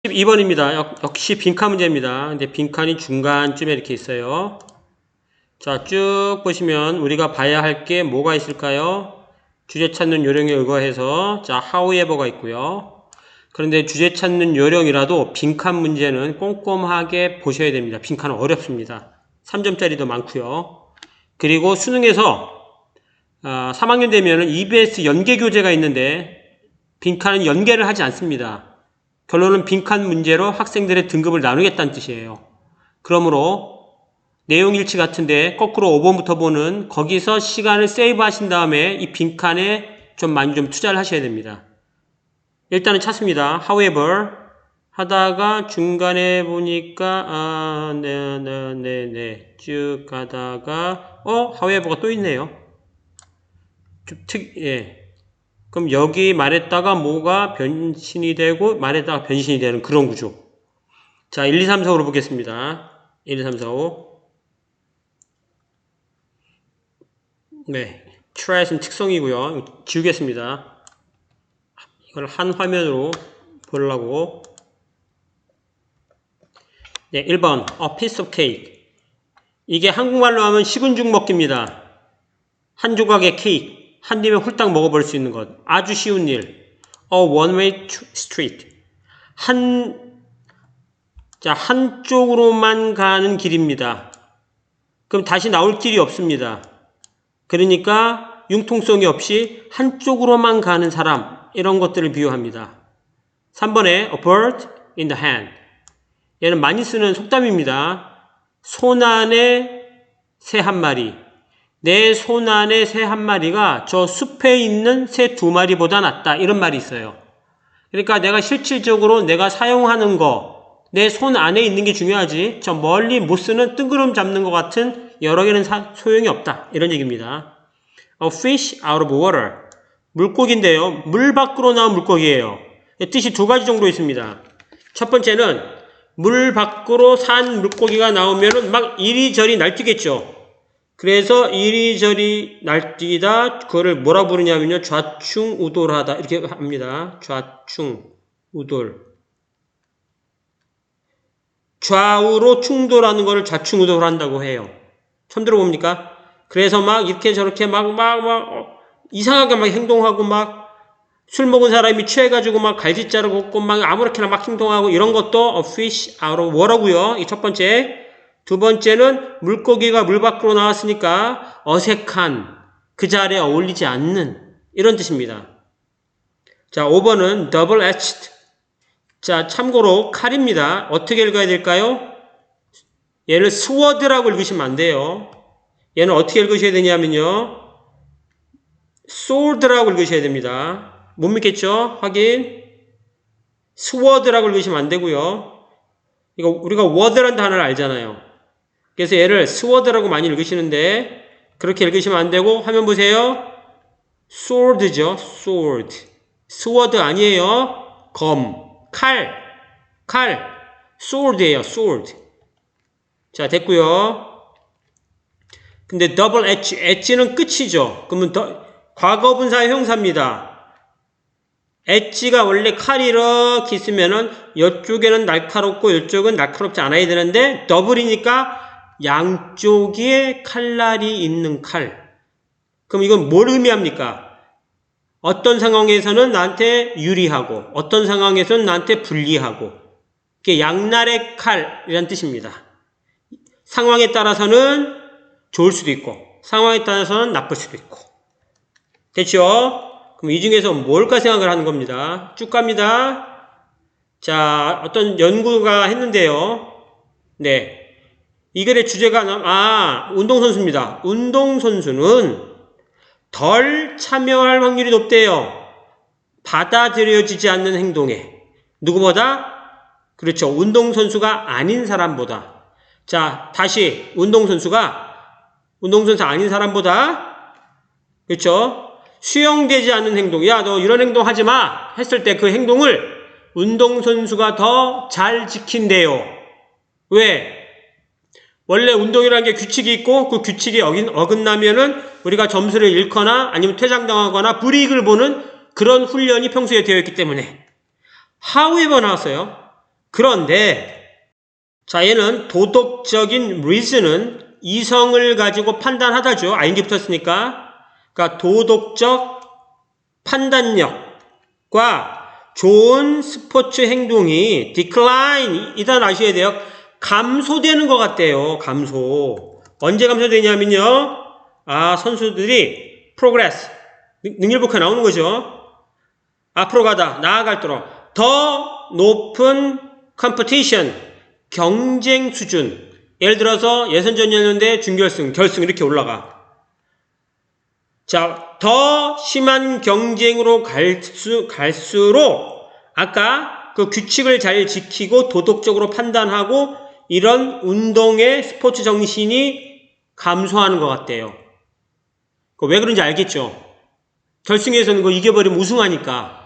12번입니다. 역시 빈칸 문제입니다. 근데 빈칸이 중간쯤에 이렇게 있어요. 자, 쭉 보시면 우리가 봐야 할 게 뭐가 있을까요? 주제 찾는 요령에 의거해서 자, however가 있고요. 그런데 주제 찾는 요령이라도 빈칸 문제는 꼼꼼하게 보셔야 됩니다. 빈칸은 어렵습니다. 3점짜리도 많고요. 그리고 수능에서 3학년 되면은 EBS 연계 교재가 있는데 빈칸은 연계를 하지 않습니다. 결론은 빈칸 문제로 학생들의 등급을 나누겠다는 뜻이에요. 그러므로 내용 일치 같은데 거꾸로 5번부터 보는 거기서 시간을 세이브 하신 다음에 이 빈칸에 좀 많이 좀 투자를 하셔야 됩니다. 일단은 찾습니다. however 하다가 중간에 보니까 쭉 가다가 however가 또 있네요. 좀 예. 그럼 여기 말했다가 뭐가 변신이 되고 말했다가 변신이 되는 그런 구조. 자, 1, 2, 3, 4, 5로 보겠습니다. 1, 2, 3, 4, 5. 네. try는 특성이고요. 지우겠습니다. 이걸 한 화면으로 보려고. 네, 1번. A piece of cake. 이게 한국말로 하면 식은 죽 먹기입니다. 한 조각의 케이크. 한 입에 홀딱 먹어볼 수 있는 것. 아주 쉬운 일. A one-way street. 한쪽으로만 가는 길입니다. 그럼 다시 나올 길이 없습니다. 그러니까 융통성이 없이 한쪽으로만 가는 사람. 이런 것들을 비유합니다. 3번에 a bird in the hand. 얘는 많이 쓰는 속담입니다. 손 안에 새 한 마리. 내 손 안에 새 한 마리가 저 숲에 있는 새 두 마리보다 낫다. 이런 말이 있어요. 그러니까 내가 실질적으로 내가 사용하는 거, 내 손 안에 있는 게 중요하지. 저 멀리 못 쓰는 뜬구름 잡는 것 같은 여러 개는 소용이 없다. 이런 얘기입니다. A fish out of water. 물고기인데요. 물 밖으로 나온 물고기예요. 뜻이 두 가지 정도 있습니다. 첫 번째는 물 밖으로 산 물고기가 나오면은 막 이리저리 날뛰겠죠. 그래서 이리저리 날뛰다 그거를 뭐라 부르냐면요. 좌충우돌하다 이렇게 합니다. 좌충우돌. 좌우로 충돌하는 거를 좌충우돌한다고 해요. 처음 들어봅니까? 그래서 막 이렇게 저렇게 막 이상하게 막 행동하고 막 술 먹은 사람이 취해가지고 막 갈짓자를 걷고 막 아무렇게나 막 행동하고 이런 것도 a fish out of water고요. 이 첫 번째. 두 번째는 물고기가 물 밖으로 나왔으니까 어색한 그 자리에 어울리지 않는 이런 뜻입니다. 자, 5번은 double-edged. 자, 참고로 칼입니다. 어떻게 읽어야 될까요? 얘를 sword라고 읽으시면 안 돼요. 얘는 어떻게 읽으셔야 되냐면요. sword라고 읽으셔야 됩니다. 못 믿겠죠? 확인. sword라고 읽으시면 안 되고요. 이거 우리가 word라는 단어를 알잖아요. 그래서 얘를 sword라고 많이 읽으시는데 그렇게 읽으시면 안 되고 화면 보세요. sword죠. sword. sword 아니에요. 검. 칼. sword예요. sword. 자, 됐고요. 근데 double edge는 끝이죠. 그러면 과거분사의 형사입니다. 엣지가 원래 칼이 이렇게 있으면은 이쪽에는 날카롭고 이쪽은 날카롭지 않아야 되는데 더블이니까 양쪽에 칼날이 있는 칼. 그럼 이건 뭘 의미합니까? 어떤 상황에서는 나한테 유리하고 어떤 상황에서는 나한테 불리하고 이게 양날의 칼이라는 뜻입니다. 상황에 따라서는 좋을 수도 있고 상황에 따라서는 나쁠 수도 있고. 됐죠? 그럼 이 중에서 뭘까 생각을 하는 겁니다. 쭉 갑니다. 자, 어떤 연구가 했는데요. 네. 이 글의 주제가, 운동선수입니다. 운동선수는 덜 참여할 확률이 높대요. 받아들여지지 않는 행동에. 누구보다? 그렇죠. 운동선수가 아닌 사람보다. 자, 다시, 운동선수 아닌 사람보다. 그렇죠. 수용되지 않는 행동. 야, 너 이런 행동 하지 마! 했을 때 그 행동을 운동선수가 더 잘 지킨대요. 왜? 원래 운동이라는 게 규칙이 있고 그 규칙이 어긋나면은 우리가 점수를 잃거나 아니면 퇴장당하거나 불이익을 보는 그런 훈련이 평소에 되어 있기 때문에. however 나왔어요. 그런데 자, 얘는 도덕적인 reason은 이성을 가지고 판단하다죠. ing 붙었으니까. 그러니까 도덕적 판단력과 좋은 스포츠 행동이 decline 이 단어 아셔야 돼요. 감소되는 것 같대요. 감소. 언제 감소되냐면요. 선수들이 progress 능률북화 나오는 거죠. 앞으로 가다 나아갈도록 더 높은 competition 경쟁 수준. 예를 들어서 예선전이었는데 준결승, 결승 이렇게 올라가. 자, 더 심한 경쟁으로 갈수록 아까 그 규칙을 잘 지키고 도덕적으로 판단하고 이런 운동의 스포츠 정신이 감소하는 것 같대요. 왜 그런지 알겠죠? 결승에서는 그거 이겨버리면 우승하니까.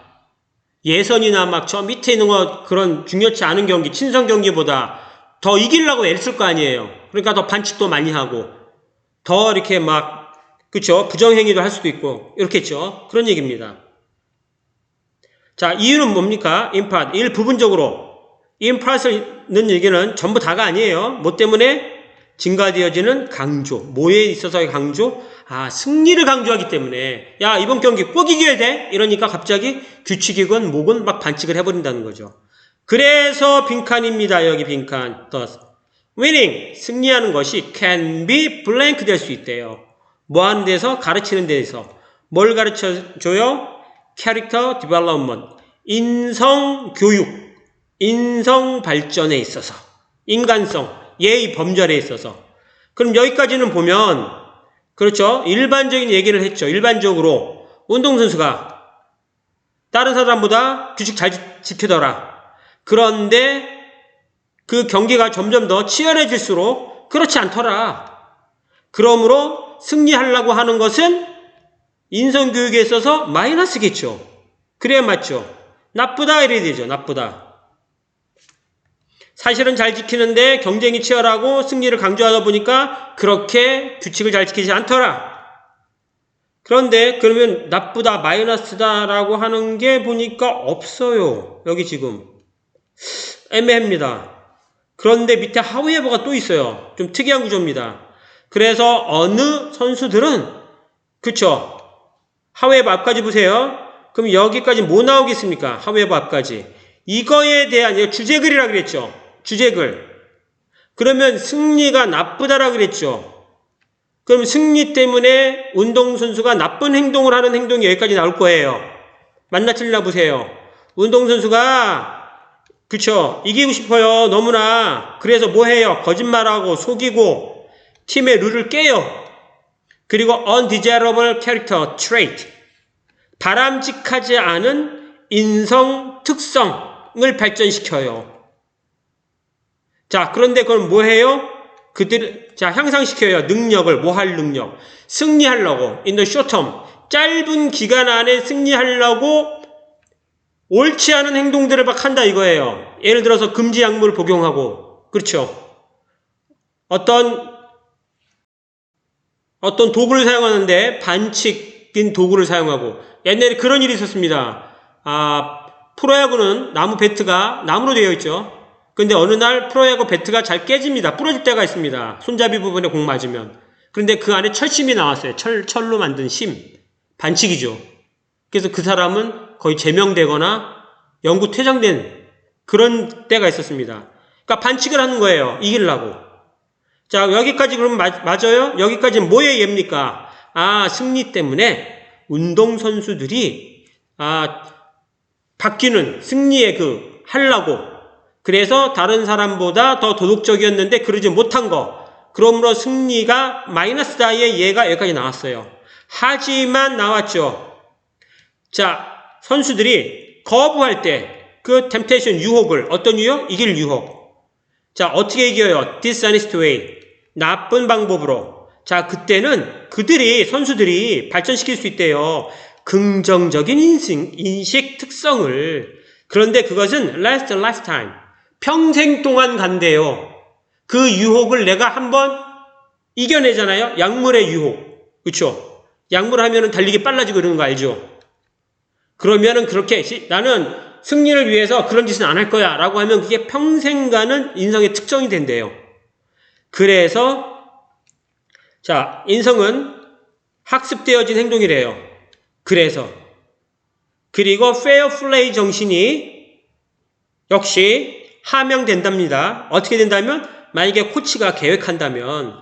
예선이나 막 저 밑에 있는 거 그런 중요치 않은 경기, 친선 경기보다 더 이기려고 애를 쓸 거 아니에요. 그러니까 더 반칙도 많이 하고 더 이렇게 막 그쵸? 부정행위도 할 수도 있고 이렇겠죠? 그런 얘기입니다. 자, 이유는 뭡니까? 인파트 일부분적으로 인파트를 넣는 얘기는 전부 다가 아니에요. 뭐 때문에? 증가되어지는 강조. 뭐에 있어서의 강조? 승리를 강조하기 때문에 야 이번 경기 꼭 이겨야 돼? 이러니까 갑자기 규칙이건 뭐건 막 반칙을 해버린다는 거죠. 그래서 빈칸입니다. 여기 빈칸. Thus, winning, 승리하는 것이 can be blank 될 수 있대요. 뭐 하는 데서? 가르치는 데에서. 뭘 가르쳐줘요? Character development, 인성 교육, 인성 발전에 있어서. 인간성, 예의 범절에 있어서. 그럼 여기까지는 보면 그렇죠. 일반적인 얘기를 했죠. 일반적으로 운동선수가 다른 사람보다 규칙 잘 지키더라. 그런데 그 경기가 점점 더 치열해질수록 그렇지 않더라. 그러므로 승리하려고 하는 것은 인성교육에 있어서 마이너스겠죠. 그래야 맞죠. 나쁘다 이래야 되죠. 나쁘다. 사실은 잘 지키는데 경쟁이 치열하고 승리를 강조하다 보니까 그렇게 규칙을 잘 지키지 않더라. 그런데 그러면 나쁘다, 마이너스다라고 하는 게 보니까 없어요. 여기 지금. 애매합니다. 그런데 밑에 however가 또 있어요. 좀 특이한 구조입니다. 그래서 어느 선수들은 그쵸. however 앞까지 보세요. 그럼 여기까지 뭐 나오겠습니까? however 앞까지. 이거에 대한 주제글이라 그랬죠. 주제글. 그러면 승리가 나쁘다라 그랬죠. 그럼 승리 때문에 운동선수가 나쁜 행동을 하는 행동이 여기까지 나올 거예요. 맞나 틀리나 보세요. 운동선수가 그쵸. 이기고 싶어요. 너무나. 그래서 뭐 해요? 거짓말하고 속이고 팀의 룰을 깨요. 그리고 undesirable character trait. 바람직하지 않은 인성 특성을 발전시켜요. 자, 그런데 그럼 뭐 해요? 향상시켜요. 능력을, 뭐 할 능력. 승리하려고, in the short term. 짧은 기간 안에 승리하려고 옳지 않은 행동들을 막 한다 이거예요. 예를 들어서 금지 약물을 복용하고, 그렇죠. 어떤 도구를 사용하는데 반칙인 도구를 사용하고, 옛날에 그런 일이 있었습니다. 프로야구는 나무 배트가 나무로 되어 있죠. 근데 어느 날 프로야구 배트가 잘 깨집니다. 부러질 때가 있습니다. 손잡이 부분에 공 맞으면. 그런데 그 안에 철심이 나왔어요. 철로 만든 심. 반칙이죠. 그래서 그 사람은 거의 제명되거나 영구 퇴장된 그런 때가 있었습니다. 그러니까 반칙을 하는 거예요. 이기려고. 자, 여기까지 그럼 맞아요? 여기까지는 뭐의 예입니까? 승리 때문에 운동선수들이 바뀌는 승리의 하려고 그래서 다른 사람보다 더 도덕적이었는데 그러지 못한 거. 그러므로 승리가 마이너스다의 예가 여기까지 나왔어요. 하지만 나왔죠. 자, 선수들이 거부할 때 그 템테이션 유혹을 어떤 유혹? 이길 유혹. 자, 어떻게 이겨요? dishonest way. 나쁜 방법으로. 자, 그때는 선수들이 발전시킬 수 있대요. 긍정적인 인식 특성을. 그런데 그것은 last lifetime. 평생 동안 간대요. 그 유혹을 내가 한번 이겨내잖아요. 약물의 유혹. 그렇죠? 약물 하면은 달리기 빨라지고 이러는 거 알죠? 그러면은 그렇게 나는 승리를 위해서 그런 짓은 안 할 거야 라고 하면 그게 평생 가는 인성의 특성이 된대요. 그래서 자, 인성은 학습되어진 행동이래요. 그리고 페어 플레이 정신이 역시 함양된답니다. 어떻게 된다면 만약에 코치가 계획한다면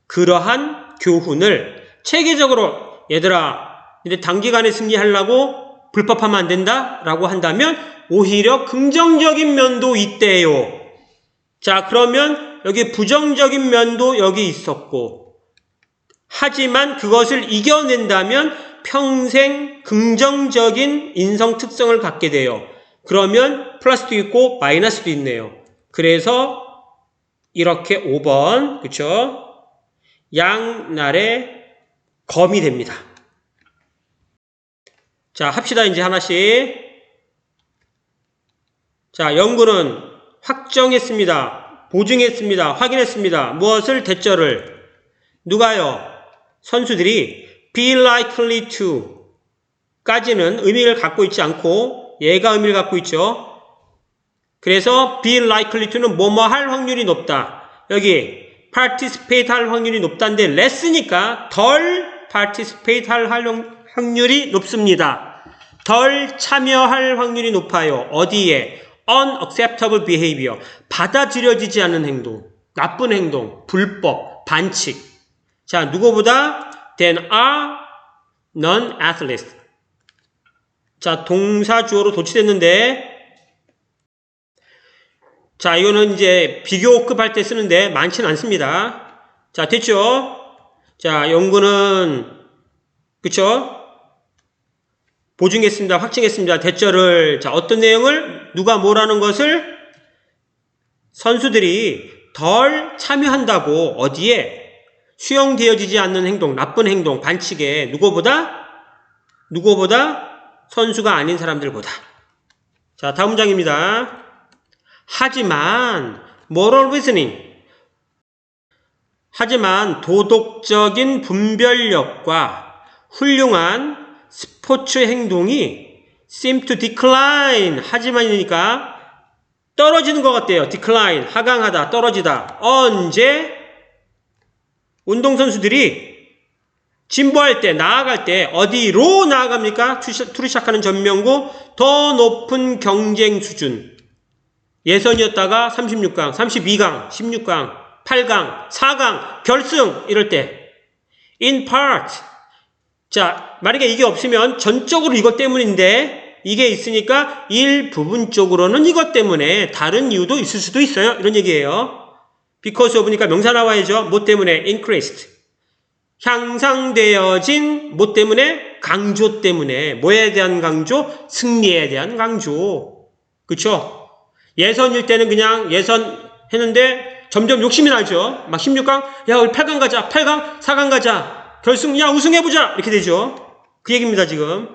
그러한 교훈을 체계적으로 얘들아 근데 단기간에 승리하려고 불법하면 안 된다 라고 한다면 오히려 긍정적인 면도 있대요. 자, 그러면 여기 부정적인 면도 여기 있었고 하지만 그것을 이겨낸다면 평생 긍정적인 인성 특성을 갖게 돼요. 그러면 플러스도 있고 마이너스도 있네요. 그래서 이렇게 5번 그쵸? 양날의 검이 됩니다. 자, 합시다 이제 하나씩. 자, 연구는 확정했습니다. 보증했습니다. 확인했습니다. 무엇을? 대절을. 누가요? 선수들이 be likely to 까지는 의미를 갖고 있지 않고 얘가 의미를 갖고 있죠. 그래서 be likely to는 뭐뭐 할 확률이 높다. 여기 participate 할 확률이 높다는데 less니까 덜 participate 할 확률이 높습니다. 덜 참여할 확률이 높아요. 어디에? unacceptable behavior. 받아들여지지 않는 행동, 나쁜 행동, 불법, 반칙. 자, 누구보다? than are non-athletes. 자, 동사 주어로 도치됐는데 자, 이거는 이제 비교급 할 때 쓰는데 많지는 않습니다. 자, 됐죠? 자, 연구는 그쵸? 보증했습니다. 확증했습니다. 대절을. 자, 어떤 내용을 누가 뭐라는 것을 선수들이 덜 참여한다고 어디에 수용되어지지 않는 행동, 나쁜 행동, 반칙에 누구보다 선수가 아닌 사람들보다. 자, 다음 문장입니다. 하지만 moral reasoning 하지만 도덕적인 분별력과 훌륭한 스포츠 행동이 seem to decline 하지만이니까 떨어지는 것 같대요. decline 하강하다 떨어지다. 언제? 운동선수들이 진보할 때 나아갈 때 어디로 나아갑니까? 투로 시작하는 전명고 더 높은 경쟁 수준 예선이었다가 36강, 32강, 16강, 8강, 4강, 결승 이럴 때 in part 자, 만약에 이게 없으면 전적으로 이것 때문인데 이게 있으니까 일부분적으로는 이것 때문에 다른 이유도 있을 수도 있어요. 이런 얘기예요. because of니까 명사 나와야죠. 뭐 때문에? increased. 향상되어진 뭐 때문에? 강조 때문에. 뭐에 대한 강조? 승리에 대한 강조. 그쵸? 예선일 때는 그냥 예선 했는데 점점 욕심이 나죠. 막 16강, 야, 우리 8강 가자. 8강, 4강 가자. 결승, 야, 우승해보자. 이렇게 되죠. 그 얘기입니다, 지금.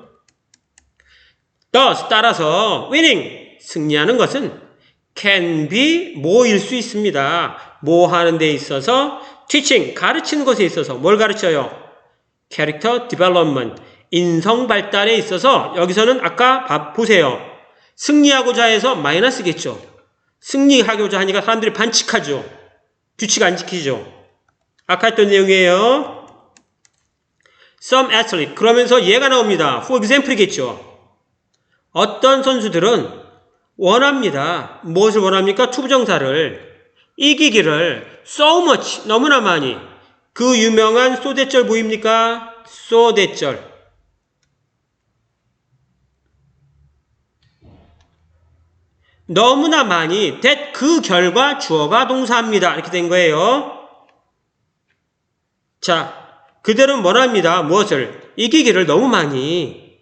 thus, 따라서, winning, 승리하는 것은 can be 뭐일 수 있습니다. 뭐 하는 데 있어서, teaching, 가르치는 것에 있어서, 뭘 가르쳐요? character development, 인성 발달에 있어서, 여기서는 아까 보세요. 승리하고자 해서 마이너스겠죠. 승리하고자 하니까 사람들이 반칙하죠. 규칙 안 지키죠. 아까 했던 내용이에요. Some athlete. 그러면서 얘가 나옵니다. For example이겠죠. 어떤 선수들은 원합니다. 무엇을 원합니까? 투부정사를. 이기기를 so much. 너무나 많이. 그 유명한 소대절 보입니까? 소대절. 너무나 많이 that 그 결과 주어가 동사입니다. 이렇게 된 거예요. 자, 그들은 원합니다. 무엇을? 이기기를 너무 많이.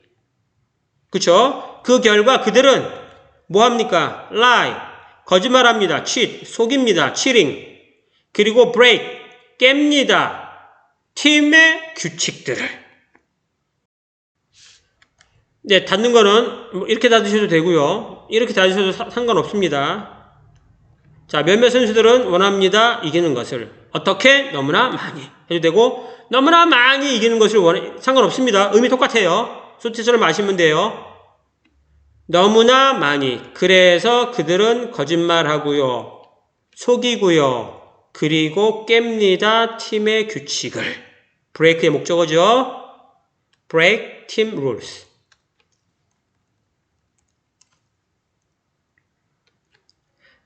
그쵸? 그 결과 그들은 뭐합니까? lie, 거짓말합니다. cheat, 속입니다. cheating. 그리고 break, 깹니다. 팀의 규칙들을. 네, 닫는 거는 이렇게 닫으셔도 되고요. 이렇게 닫으셔도 상관없습니다. 자, 몇몇 선수들은 원합니다. 이기는 것을. 어떻게? 너무나 많이 해도 되고 너무나 많이 이기는 것을 상관없습니다. 의미 똑같아요. 소티처럼 마시면 돼요. 너무나 많이. 그래서 그들은 거짓말하고요. 속이고요. 그리고 깹니다. 팀의 규칙을. break의 목적어죠. break team rules.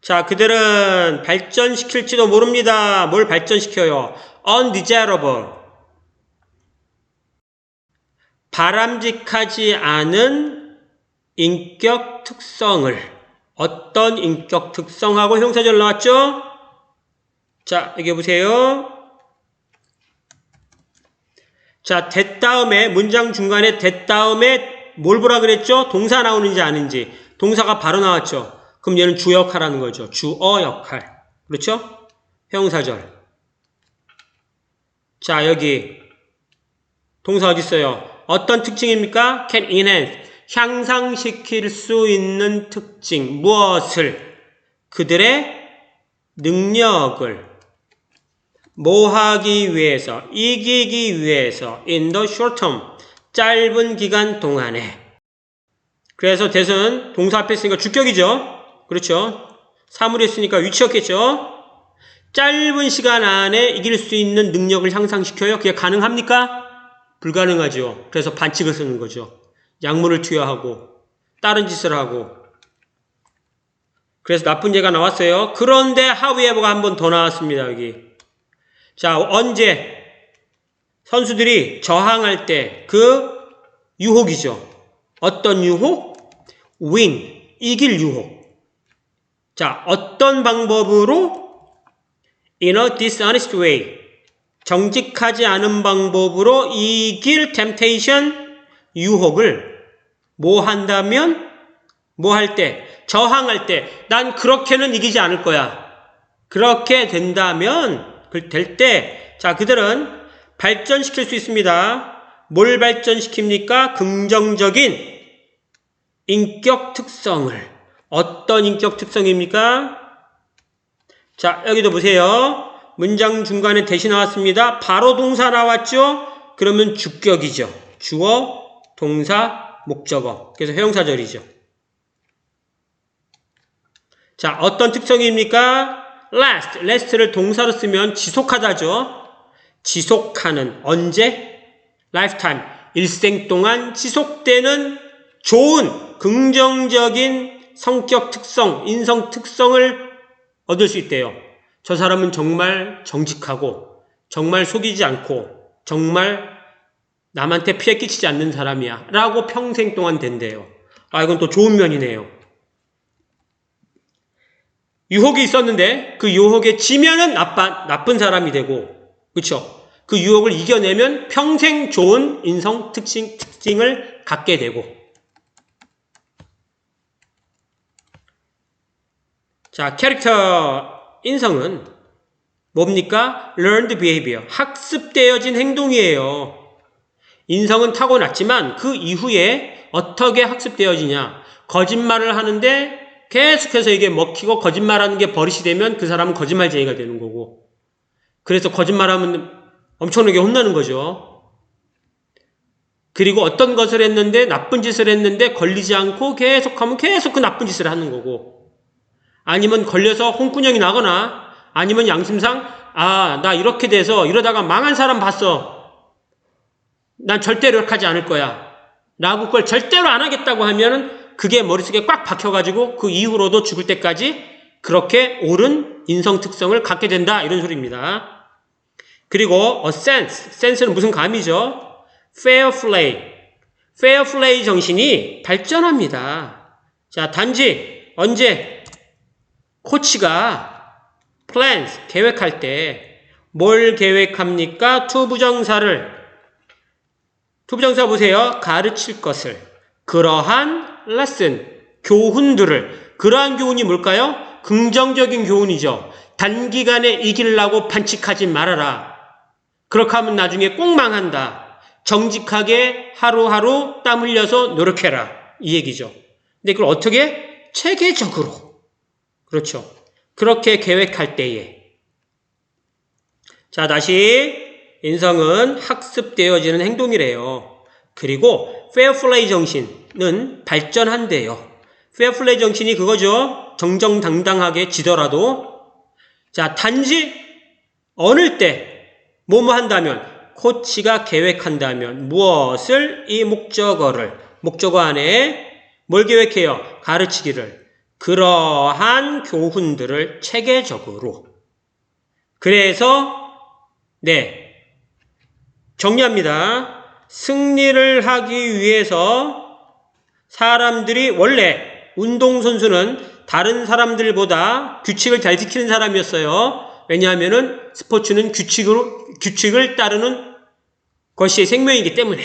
자, 그들은 발전시킬지도 모릅니다. 뭘 발전시켜요? undesirable. 바람직하지 않은 인격 특성을. 어떤 인격 특성하고 형사절 나왔죠? 자, 여기 보세요. 자, that 다음에, 문장 중간에 that 다음에 뭘 보라 그랬죠? 동사 나오는지 아닌지. 동사가 바로 나왔죠? 그럼 얘는 주 역할하는 거죠. 주어 역할. 그렇죠? 형사절. 자, 여기 동사 어디 있어요? 어떤 특징입니까? can enhance. 향상시킬 수 있는 특징. 무엇을? 그들의 능력을 뭐 하기 위해서? 이기기 위해서. in the short term. 짧은 기간 동안에. 그래서 that은 동사 앞에 있으니까 주격이죠. 그렇죠? 사물이 있으니까 위치였겠죠? 짧은 시간 안에 이길 수 있는 능력을 향상시켜요? 그게 가능합니까? 불가능하죠. 그래서 반칙을 쓰는 거죠. 약물을 투여하고 다른 짓을 하고. 그래서 나쁜 예가 나왔어요. 그런데 however가 한 번 더 나왔습니다. 여기. 자, 언제 선수들이 저항할 때 그 유혹이죠. 어떤 유혹? win. 이길 유혹. 자, 어떤 방법으로? in a dishonest way. 정직하지 않은 방법으로 이길 temptation, 유혹을 뭐 한다면? 뭐 할 때? 저항할 때. 난 그렇게는 이기지 않을 거야. 그렇게 된다면, 될 때, 자, 그들은 발전시킬 수 있습니다. 뭘 발전시킵니까? 긍정적인 인격 특성을. 어떤 인격 특성입니까? 자, 여기도 보세요. 문장 중간에 대시 나왔습니다. 바로 동사 나왔죠? 그러면 주격이죠. 주어, 동사, 목적어. 그래서 형사절이죠. 자, 어떤 특성입니까? last를 동사로 쓰면 지속하다죠. 지속하는. 언제? lifetime. 일생 동안 지속되는 좋은, 긍정적인 성격 특성, 인성 특성을 얻을 수 있대요. 저 사람은 정말 정직하고 정말 속이지 않고 정말 남한테 피해 끼치지 않는 사람이야 라고 평생 동안 된대요. 아, 이건 또 좋은 면이네요. 유혹이 있었는데 그 유혹에 지면은 나쁜 사람이 되고, 그렇죠? 그 유혹을 이겨내면 평생 좋은 인성 특징을 갖게 되고. 자, 캐릭터 인성은 뭡니까? learned behavior. 학습되어진 행동이에요. 인성은 타고났지만 그 이후에 어떻게 학습되어지냐? 거짓말을 하는데 계속해서 이게 먹히고 거짓말하는 게 버릇이 되면 그 사람은 거짓말쟁이가 되는 거고. 그래서 거짓말하면 엄청나게 혼나는 거죠. 그리고 어떤 것을 했는데 나쁜 짓을 했는데 걸리지 않고 계속하면 계속 그 나쁜 짓을 하는 거고. 아니면 걸려서 홍군형이 나거나 아니면 양심상 나 이렇게 돼서 이러다가 망한 사람 봤어. 난 절대로 이렇게 하지 않을 거야. 라고 그걸 절대로 안 하겠다고 하면은 그게 머릿속에 꽉 박혀가지고 그 이후로도 죽을 때까지 그렇게 옳은 인성 특성을 갖게 된다. 이런 소리입니다. 그리고 sense는 무슨 감이죠? fair play 정신이 발전합니다. 자, 단지 언제 코치가 plans, 계획할 때 뭘 계획합니까? 투부정사 보세요. 가르칠 것을. 그러한 lesson, 교훈들을. 그러한 교훈이 뭘까요? 긍정적인 교훈이죠. 단기간에 이기려고 반칙하지 말아라. 그렇게 하면 나중에 꼭 망한다. 정직하게 하루하루 땀 흘려서 노력해라. 이 얘기죠. 근데 그걸 어떻게? 체계적으로. 그렇죠. 그렇게 계획할 때에. 자, 다시 인성은 학습되어지는 행동이래요. 그리고 fair play 정신은 발전한대요. 페어플레이 정신이 그거죠. 정정당당하게 지더라도. 자, 단지 어느 때 뭐뭐 한다면, 코치가 계획한다면 무엇을 이 목적어 안에 뭘 계획해요? 가르치기를. 그러한 교훈들을 체계적으로. 그래서 정리합니다. 승리를 하기 위해서 사람들이 원래 운동선수는 다른 사람들보다 규칙을 잘 지키는 사람이었어요. 왜냐하면은 스포츠는 규칙을 따르는 것이 생명이기 때문에.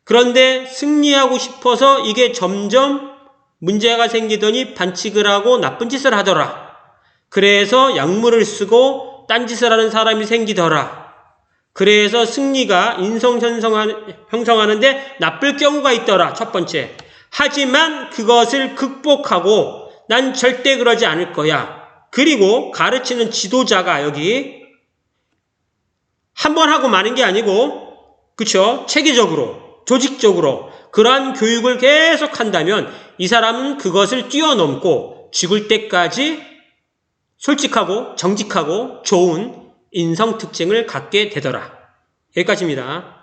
그런데 승리하고 싶어서 이게 점점 문제가 생기더니 반칙을 하고 나쁜 짓을 하더라. 그래서 약물을 쓰고 딴짓을 하는 사람이 생기더라. 그래서 승리가 인성 형성하는데 나쁠 경우가 있더라. 첫 번째. 하지만 그것을 극복하고 난 절대 그러지 않을 거야. 그리고 가르치는 지도자가 여기 한 번 하고 마는 게 아니고, 그쵸? 체계적으로, 조직적으로 그러한 교육을 계속 한다면 이 사람은 그것을 뛰어넘고 죽을 때까지 솔직하고 정직하고 좋은 인성 특징을 갖게 되더라. 여기까지입니다.